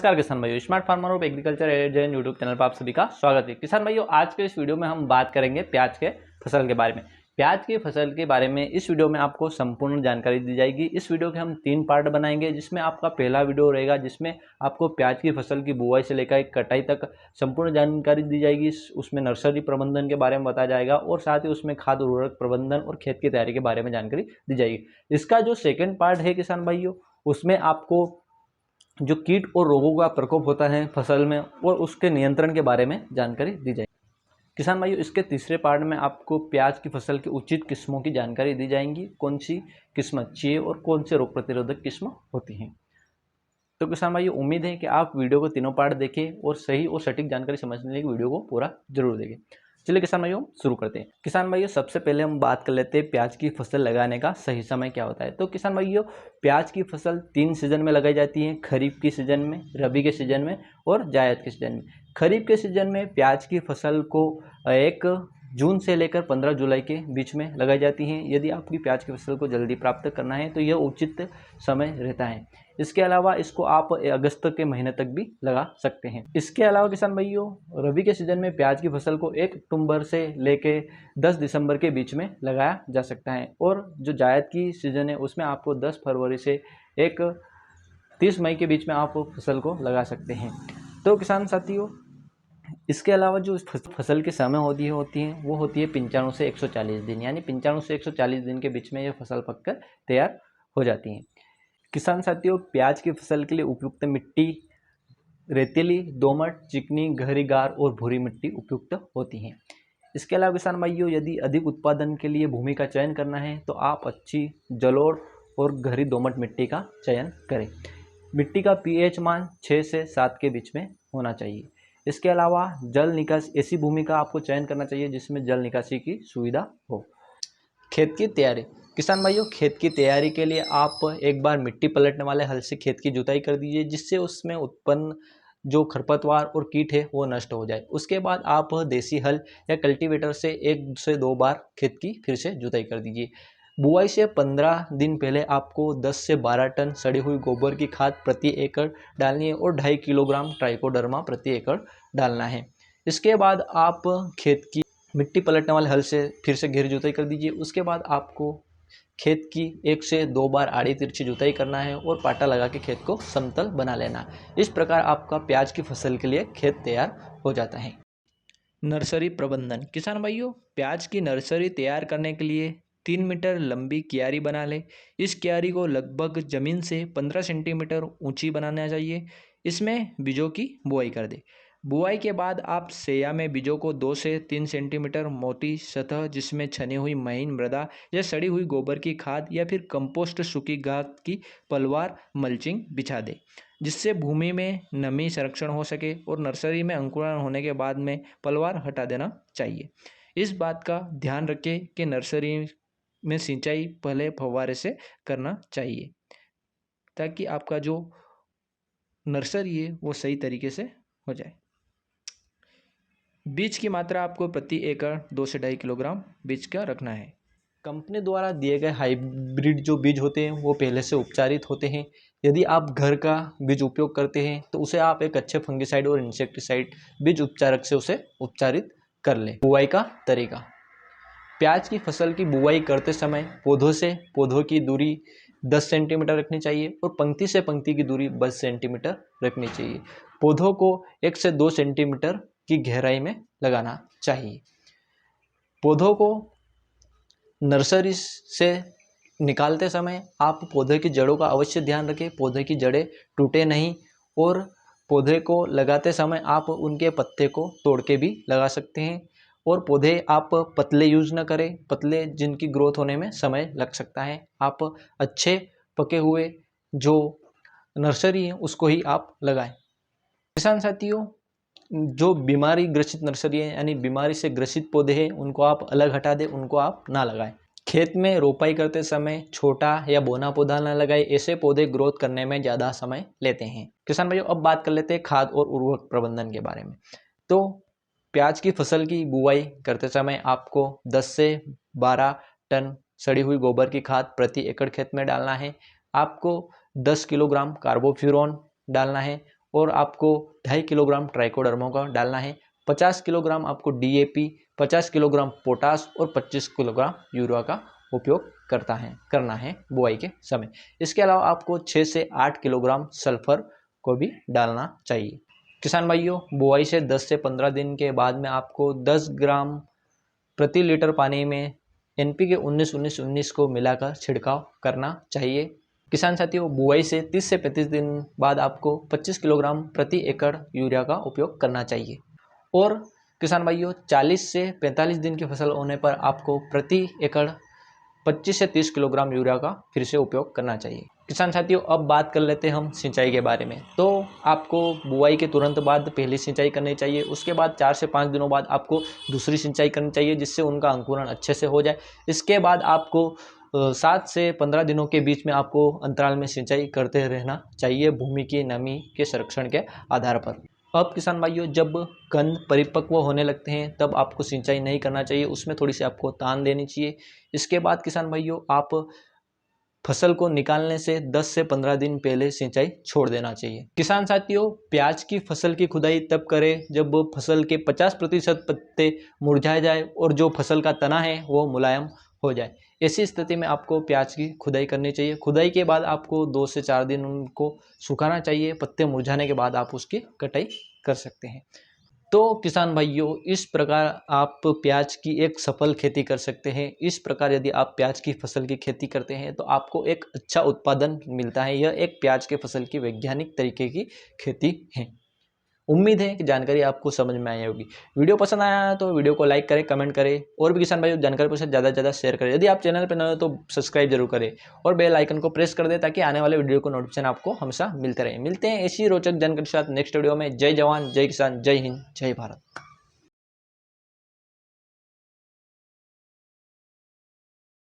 नमस्कार किसान भाइयों, smart farmer of agriculture agent YouTube channel पर आप सभी का स्वागत है। किसान भाइयों, आज के इस वीडियो में हम बात करेंगे प्याज के फसल के बारे में। प्याज की फसल के बारे में इस वीडियो में आपको संपूर्ण जानकारी दी जाएगी। इस वीडियो के हम 3 पार्ट बनाएंगे, जिसमें आपका पहला वीडियो रहेगा जिसमें आपको प्याज की फसल की बुआई से लेकर कटाई तक संपूर्ण जानकारी दी जाएगी। उसमें नर्सरी प्रबंधन के बारे में बताया जाएगा और साथ ही उसमें खाद उर्वरक प्रबंधन और खेत की तैयारी के बारे में जानकारी दी जाएगी। इसका जो सेकेंड पार्ट है किसान भाइयों, उसमें आपको जो कीट और रोगों का प्रकोप होता है फसल में और उसके नियंत्रण के बारे में जानकारी दी जाएगी। किसान भाइयों, इसके तीसरे पार्ट में आपको प्याज की फसल की उचित किस्मों की जानकारी दी जाएंगी, कौन सी किस्म अच्छी है और कौन से रोग प्रतिरोधक किस्म होती हैं। तो किसान भाइयों, उम्मीद है कि आप वीडियो को तीनों पार्ट देखें और सही और सटीक जानकारी समझने के लिए वीडियो को पूरा जरूर देखें। चलिए किसान भाइयों शुरू करते हैं। किसान भाइयों, सबसे पहले हम बात कर लेते हैं प्याज की फसल लगाने का सही समय क्या होता है। तो किसान भाइयों, प्याज की फसल 3 सीजन में लगाई जाती है, खरीफ की सीजन में, रबी के सीजन में और जायद के सीजन में। खरीफ के सीजन में प्याज की फसल को 1 जून से लेकर 15 जुलाई के बीच में लगाई जाती हैं। यदि आपकी प्याज की फसल को जल्दी प्राप्त करना है तो यह उचित समय रहता है। इसके अलावा इसको आप अगस्त के महीने तक भी लगा सकते हैं। इसके अलावा किसान भाइयों, रबी के सीजन में प्याज की फसल को 1 अक्टूबर से लेके 10 दिसंबर के बीच में लगाया जा सकता है और जो जायद की सीजन है उसमें आपको 10 फरवरी से 30 मई के बीच में आप फसल को लगा सकते हैं। तो किसान साथियों, इसके अलावा जो फसल के समय होती है वो होती है 95 से 140 दिन, यानी 95 से 140 दिन के बीच में ये फसल पककर तैयार हो जाती हैं। किसान साथियों, प्याज की फसल के लिए उपयुक्त मिट्टी रेतीली, दोमट, चिकनी, गहरी गार और भूरी मिट्टी उपयुक्त होती हैं। इसके अलावा किसान भाइयों, यदि अधिक उत्पादन के लिए भूमि का चयन करना है तो आप अच्छी जलोढ़ और गहरी दोमट मिट्टी का चयन करें। मिट्टी का पीएच मान 6 से 7 के बीच में होना चाहिए। इसके अलावा जल निकासी, ऐसी भूमि का आपको चयन करना चाहिए जिसमें जल निकासी की सुविधा हो। खेत की तैयारी। किसान भाइयों, खेत की तैयारी के लिए आप एक बार मिट्टी पलटने वाले हल से खेत की जुताई कर दीजिए, जिससे उसमें उत्पन्न जो खरपतवार और कीट है वो नष्ट हो जाए। उसके बाद आप देसी हल या कल्टीवेटर से 1 से 2 बार खेत की फिर से जुताई कर दीजिए। बुआई से 15 दिन पहले आपको 10 से 12 टन सड़ी हुई गोबर की खाद प्रति एकड़ डालनी है और 2.5 किलोग्राम ट्राइकोडर्मा प्रति एकड़ डालना है। इसके बाद आप खेत की मिट्टी पलटने वाले हल से फिर से गहरी जुताई कर दीजिए। उसके बाद आपको खेत की 1 से 2 बार आड़ी तिरछी जुताई करना है और पाटा लगा के खेत को समतल बना लेना। इस प्रकार आपका प्याज की फसल के लिए खेत तैयार हो जाता है। नर्सरी प्रबंधन। किसान भाइयों, प्याज की नर्सरी तैयार करने के लिए 3 मीटर लंबी क्यारी बना ले। इस क्यारी को लगभग जमीन से 15 सेंटीमीटर ऊंची बनाना चाहिए। इसमें बीजों की बुआई कर दे। बुआई के बाद आप सेया में बीजों को 2 से 3 सेंटीमीटर मोटी सतह, जिसमें छनी हुई महीन मृदा या सड़ी हुई गोबर की खाद या फिर कंपोस्ट सूखी घास की पलवार मल्चिंग बिछा दे, जिससे भूमि में नमी संरक्षण हो सके और नर्सरी में अंकुरण होने के बाद में पलवार हटा देना चाहिए। इस बात का ध्यान रखें कि नर्सरी में सिंचाई पहले फव्वारे से करना चाहिए, ताकि आपका जो नर्सरी है वो सही तरीके से हो जाए। बीज की मात्रा आपको प्रति एकड़ 2 से 2.5 किलोग्राम बीज का रखना है। कंपनी द्वारा दिए गए हाइब्रिड जो बीज होते हैं वो पहले से उपचारित होते हैं। यदि आप घर का बीज उपयोग करते हैं तो उसे आप एक अच्छे फंगिसाइड और इंसेक्टिसाइड बीज उपचारक से उसे उपचारित कर लें। बुआई का तरीका। प्याज की फसल की बुआई करते समय पौधों से पौधों की दूरी 10 सेंटीमीटर रखनी चाहिए और पंक्ति से पंक्ति की दूरी 20 सेंटीमीटर रखनी चाहिए। पौधों को 1 से 2 सेंटीमीटर की गहराई में लगाना चाहिए। पौधों को नर्सरी से निकालते समय आप पौधे की जड़ों का अवश्य ध्यान रखें, पौधे की जड़ें टूटे नहीं, और पौधे को लगाते समय आप उनके पत्ते को तोड़ के भी लगा सकते हैं। और पौधे आप पतले यूज न करें, पतले जिनकी ग्रोथ होने में समय लग सकता है। आप अच्छे पके हुए जो नर्सरी है उसको ही आप लगाएं। किसान साथियों, जो बीमारी ग्रसित नर्सरी है यानी बीमारी से ग्रसित पौधे हैं उनको आप अलग हटा दें, उनको आप ना लगाएं। खेत में रोपाई करते समय छोटा या बोना पौधा ना लगाएं, ऐसे पौधे ग्रोथ करने में ज़्यादा समय लेते हैं। किसान भाइयों, अब बात कर लेते हैं खाद और उर्वरक प्रबंधन के बारे में। तो प्याज की फसल की बुआई करते समय आपको 10 से 12 टन सड़ी हुई गोबर की खाद प्रति एकड़ खेत में डालना है। आपको 10 किलोग्राम कार्बोफ्यूरॉन डालना है और आपको 2.5 किलोग्राम ट्राइकोडर्मा का डालना है। 50 किलोग्राम आपको DAP, 50 किलोग्राम पोटास और 25 किलोग्राम यूरिया का उपयोग करना है बुआई के समय। इसके अलावा आपको 6 से 8 किलोग्राम सल्फर को भी डालना चाहिए। किसान भाइयों, बुआई से 10 से 15 दिन के बाद में आपको 10 ग्राम प्रति लीटर पानी में NPK 19-19-19 को मिलाकर छिड़काव करना चाहिए। किसान साथियों, बुआई से 30 से 35 दिन बाद आपको 25 किलोग्राम प्रति एकड़ यूरिया का उपयोग करना चाहिए। और किसान भाइयों, 40 से 45 दिन की फसल होने पर आपको प्रति एकड़ 25 से 30 किलोग्राम यूरिया का फिर से उपयोग करना चाहिए। किसान साथियों, अब बात कर लेते हैं हम सिंचाई के बारे में। तो आपको बुआई के तुरंत बाद पहली सिंचाई करनी चाहिए। उसके बाद 4 से 5 दिनों बाद आपको दूसरी सिंचाई करनी चाहिए, जिससे उनका अंकुरण अच्छे से हो जाए। इसके बाद आपको 7 से 15 दिनों के बीच में आपको अंतराल में सिंचाई करते रहना चाहिए, भूमि की नमी के संरक्षण के आधार पर। अब किसान भाइयों, जब कंद परिपक्व होने लगते हैं तब आपको सिंचाई नहीं करना चाहिए, उसमें थोड़ी सी आपको तान देनी चाहिए। इसके बाद किसान भाइयों, आप फसल को निकालने से 10 से 15 दिन पहले सिंचाई छोड़ देना चाहिए। किसान साथियों, प्याज की फसल की खुदाई तब करें जब फसल के 50% पत्ते मुरझा जाए और जो फसल का तना है वो मुलायम हो जाए। ऐसी स्थिति में आपको प्याज की खुदाई करनी चाहिए। खुदाई के बाद आपको 2 से 4 दिन उनको सुखाना चाहिए। पत्ते मुरझाने के बाद आप उसकी कटाई कर सकते हैं। तो किसान भाइयों, इस प्रकार आप प्याज की एक सफल खेती कर सकते हैं। इस प्रकार यदि आप प्याज की फसल की खेती करते हैं तो आपको एक अच्छा उत्पादन मिलता है। यह एक प्याज के फसल की वैज्ञानिक तरीके की खेती है। उम्मीद है कि जानकारी आपको समझ में आई होगी। वीडियो पसंद आया तो वीडियो को लाइक करें, कमेंट करें और भी किसान भाइयों जानकारी को ज़्यादा से ज़्यादा शेयर करें। यदि आप चैनल पर नए हो तो सब्सक्राइब जरूर करें और बेल आइकन को प्रेस कर दें ताकि आने वाले वीडियो को नोटिफिकेशन आपको हमेशा मिलते रहे। मिलते हैं ऐसी रोचक जानकारी के साथ नेक्स्ट वीडियो में। जय जवान, जय किसान, जय हिंद, जय भारत।